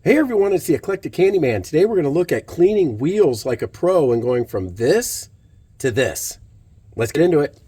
Hey everyone, it's the Eclectic Candyman. Today we're going to look at cleaning wheels like a pro and going from this to this. Let's get into it.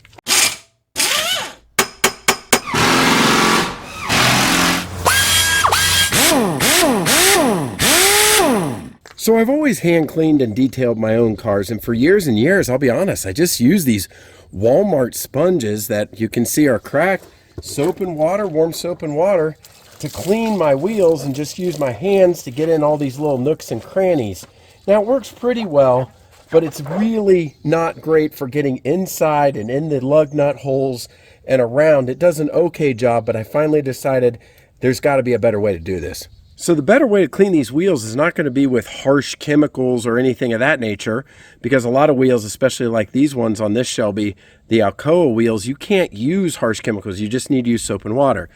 So I've always hand cleaned and detailed my own cars, and for years and years, I'll be honest, I just use these Walmart sponges that you can see are cracked, soap and water, warm soap and water, to clean my wheels and just use my hands to get in all these little nooks and crannies. Now it works pretty well, but it's really not great for getting inside and in the lug nut holes and around. It does an okay job, but I finally decided there's got to be a better way to do this. So the better way to clean these wheels is not going to be with harsh chemicals or anything of that nature, because a lot of wheels, especially like these ones on this Shelby, the Alcoa wheels, you can't use harsh chemicals. You just need to use soap and water.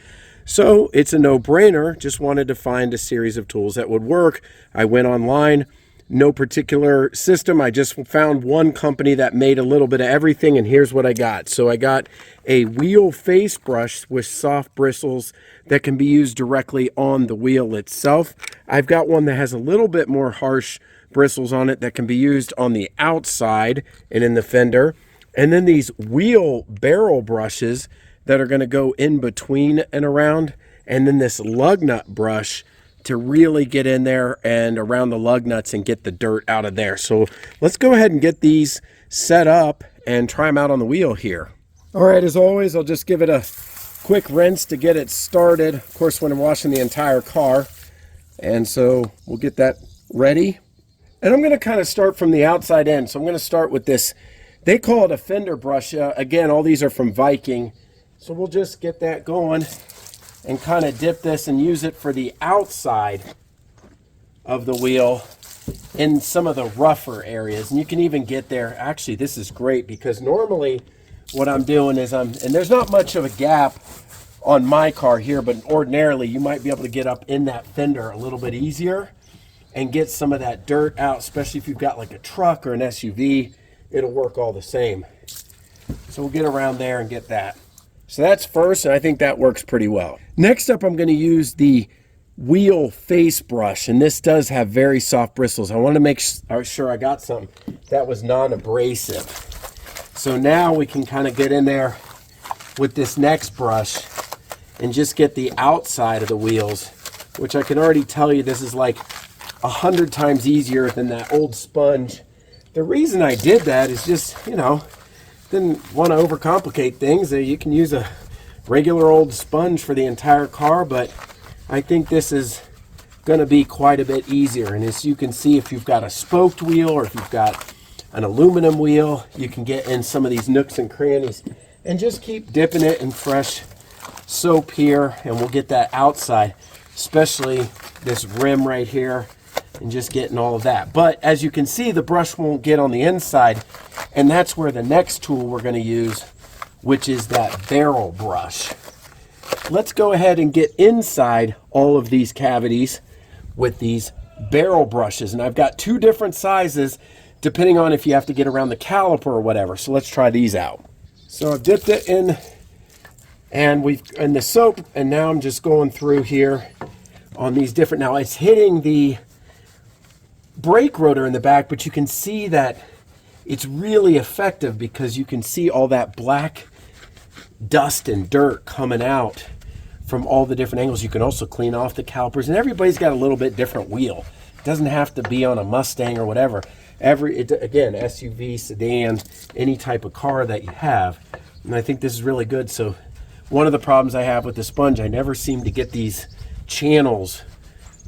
So it's a no-brainer. Just wanted to find a series of tools that would work. I went online, no particular system. I just found one company that made a little bit of everything, and here's what I got. So I got a wheel face brush with soft bristles that can be used directly on the wheel itself. I've got one that has a little bit more harsh bristles on it that can be used on the outside and in the fender. And then these wheel barrel brushes that are going to go in between and around, and then this lug nut brush to really get in there and around the lug nuts and get the dirt out of there. So let's go ahead and get these set up and try them out on the wheel here. All right, as always, I'll just give it a quick rinse to get it started, of course, when I'm washing the entire car. And so we'll get that ready. And I'm going to kind of start from the outside in. So I'm going to start with this, they call it a fender brush. Again, all these are from Viking. So we'll just get that going and kind of dip this and use it for the outside of the wheel in some of the rougher areas. And you can even get there. Actually, this is great because normally what I'm doing is and there's not much of a gap on my car here, but ordinarily you might be able to get up in that fender a little bit easier and get some of that dirt out, especially if you've got like a truck or an SUV. It'll work all the same. So we'll get around there and get that. So that's first, and I think that works pretty well. Next up, I'm going to use the wheel face brush, and this does have very soft bristles. I want to make sure I got something that was non-abrasive. So now we can kind of get in there with this next brush and just get the outside of the wheels, which I can already tell you this is like 100 times easier than that old sponge. The reason I did that is just, didn't want to overcomplicate things. You can use a regular old sponge for the entire car, but I think this is going to be quite a bit easier. And as you can see, if you've got a spoked wheel or if you've got an aluminum wheel, you can get in some of these nooks and crannies and just keep dipping it in fresh soap here, and we'll get that outside, especially this rim right here, and just getting all of that. But as you can see, the brush won't get on the inside, and that's where the next tool we're going to use, which is that barrel brush. Let's go ahead and get inside all of these cavities with these barrel brushes, and I've got two different sizes depending on if you have to get around the caliper or whatever. So let's try these out. So I've dipped it in and in the soap, and now I'm just going through here on these different, now it's hitting the brake rotor in the back, but you can see that it's really effective because you can see all that black dust and dirt coming out from all the different angles. You can also clean off the calipers, and everybody's got a little bit different wheel. It doesn't have to be on a Mustang or whatever. Again, SUV, sedan, any type of car that you have. And I think this is really good. So one of the problems I have with the sponge, I never seem to get these channels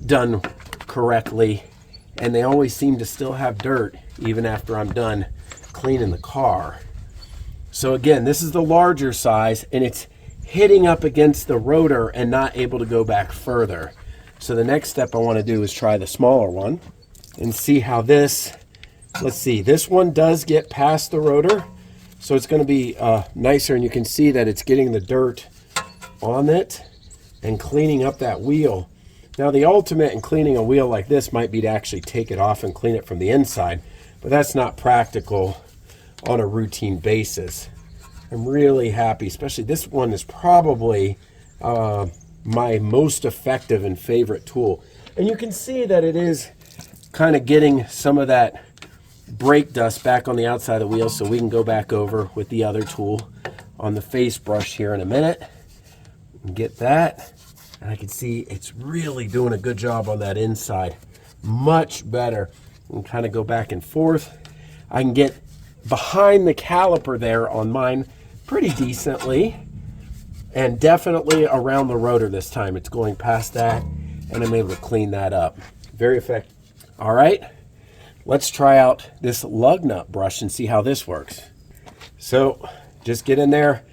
done correctly, and they always seem to still have dirt even after I'm done cleaning the car. So again, this is the larger size, and it's hitting up against the rotor and not able to go back further. So the next step I want to do is try the smaller one and see how this, let's see, this one does get past the rotor, so it's going to be nicer, and you can see that it's getting the dirt on it and cleaning up that wheel. Now the ultimate in cleaning a wheel like this might be to actually take it off and clean it from the inside, but that's not practical on a routine basis. I'm really happy, especially this one is probably my most effective and favorite tool. And you can see that it is kind of getting some of that brake dust back on the outside of the wheel, so we can go back over with the other tool on the face brush here in a minute and get that. And I can see it's really doing a good job on that inside. Much better. And kind of go back and forth. I can get behind the caliper there on mine pretty decently, and definitely around the rotor this time. It's going past that, and I'm able to clean that up. Very effective. All right, let's try out this lug nut brush and see how this works. So just get in there.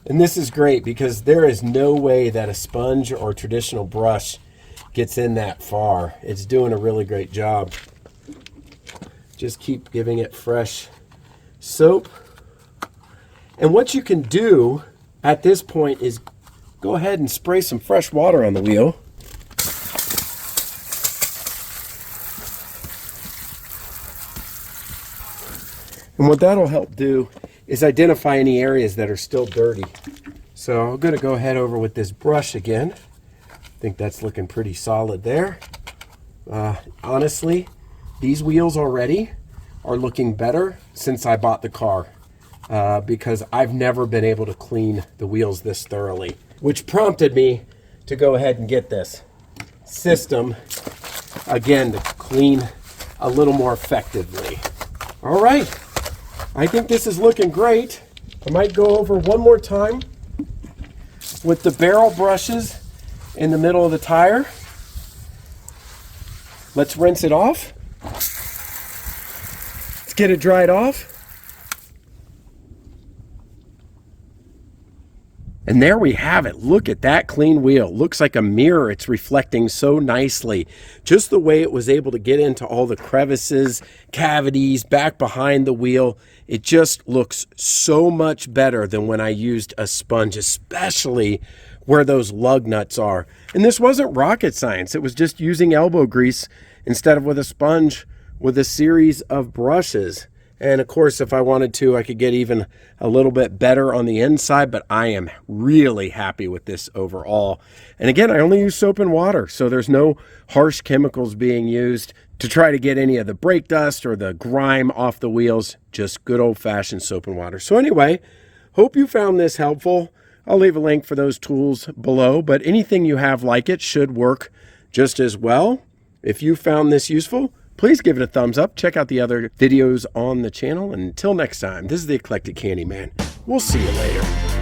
And this is great because there is no way that a sponge or traditional brush gets in that far. It's doing a really great job. Just keep giving it fresh soap. And what you can do at this point is go ahead and spray some fresh water on the wheel. And what that'll help do is identify any areas that are still dirty. So I'm going to go ahead over with this brush again. I think that's looking pretty solid there. Honestly, these wheels already are looking better since I bought the car, because I've never been able to clean the wheels this thoroughly, which prompted me to go ahead and get this system again to clean a little more effectively. All right, I think this is looking great. I might go over one more time with the barrel brushes in the middle of the tire. Let's rinse it off. Let's get it dried off. And there we have it. Look at that clean wheel. Looks like a mirror. It's reflecting so nicely. Just the way it was able to get into all the crevices, cavities, back behind the wheel. It just looks so much better than when I used a sponge, especially where those lug nuts are. And this wasn't rocket science. It was just using elbow grease instead of with a sponge with a series of brushes. And of course, if I wanted to, I could get even a little bit better on the inside, but I am really happy with this overall. And again, I only use soap and water, so there's no harsh chemicals being used to try to get any of the brake dust or the grime off the wheels. Just good old-fashioned soap and water. So anyway, hope you found this helpful. I'll leave a link for those tools below, but anything you have like it should work just as well. If you found this useful, please give it a thumbs up. Check out the other videos on the channel. And until next time, this is the Eclectic Candyman. We'll see you later.